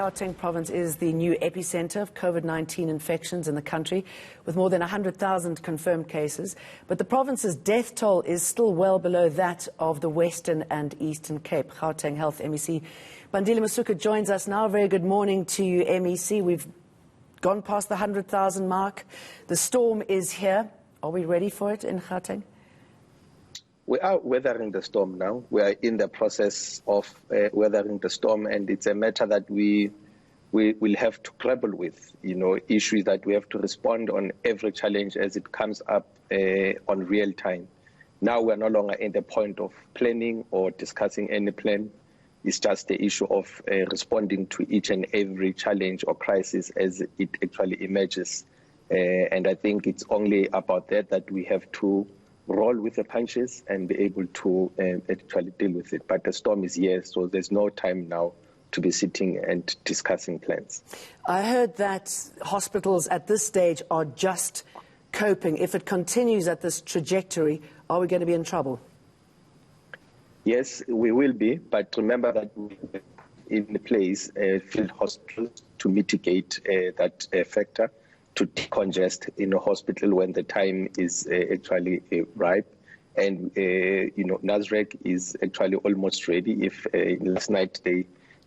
Gauteng province is the new epicentre of COVID-19 infections in the country, with more than 100,000 confirmed cases. But the province's death toll is still well below that of the Western and Eastern Cape. Gauteng Health MEC Bandile Masuku joins us now. Very good morning to you, MEC. We've gone past the 100,000 mark. The storm is here. Are we ready for it in Gauteng? We are weathering the storm now. We are in the process of weathering the storm, and it's a matter that we will have to grapple with. Issues that we have to respond on every challenge as it comes up on real time. Now we are no longer in the point of planning or discussing any plan. It's just the issue of responding to each and every challenge or crisis as it actually emerges. And I think it's only about that we have to roll with the punches and be able to actually deal with it. But the storm is here, so there's no time now to be sitting and discussing plans. I heard that hospitals at this stage are just coping. If it continues at this trajectory, are we going to be in trouble? Yes, we will be, but remember that we have in place field hospitals to mitigate that factor, to decongest in a hospital when the time is actually ripe. And, Nasrec is actually almost ready. If last night they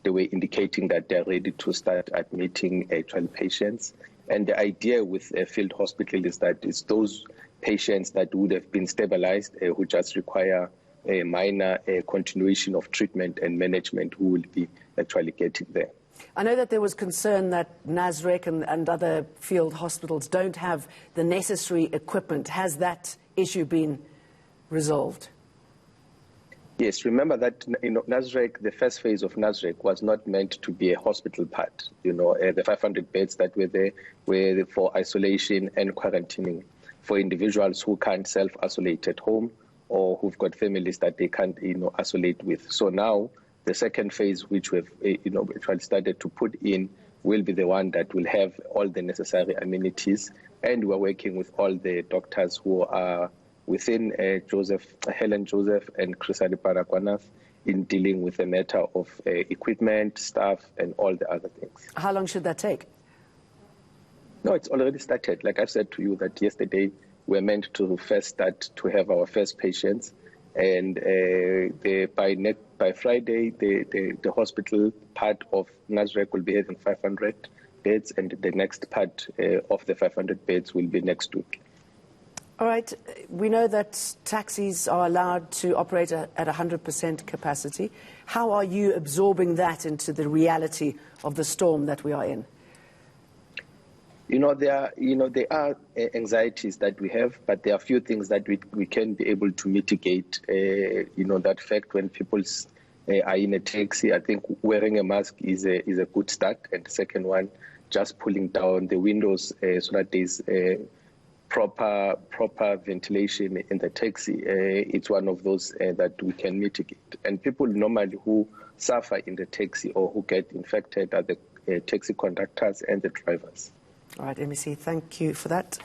were indicating that they're ready to start admitting actual patients. And the idea with a field hospital is that it's those patients that would have been stabilized who just require a minor continuation of treatment and management who will be actually getting there. I know that there was concern that Nasrec and other field hospitals don't have the necessary equipment. Has that issue been resolved? Yes, remember that Nasrec, the first phase of Nasrec was not meant to be a hospital part. The 500 beds that were there were for isolation and quarantining for individuals who can't self-isolate at home or who've got families that they can't isolate with. So now the second phase, which we've actually started to put in, will be the one that will have all the necessary amenities. And we're working with all the doctors who are within Helen Joseph and Chrisali Parakwanas in dealing with the matter of equipment, staff, and all the other things. How long should that take? No, it's already started. Like I said to you that yesterday, we're meant to first start to have our first patients. And by Friday, the hospital part of Nasrec will be having 500 beds, and the next part of the 500 beds will be next week. All right. We know that taxis are allowed to operate at 100% capacity. How are you absorbing that into the reality of the storm that we are in? There are anxieties that we have, but there are a few things that we can be able to mitigate. That fact when people are in a taxi, I think wearing a mask is a good start. And the second one, just pulling down the windows so that there's proper ventilation in the taxi. It's one of those that we can mitigate. And people normally who suffer in the taxi or who get infected are the taxi conductors and the drivers. All right, MEC, thank you for that.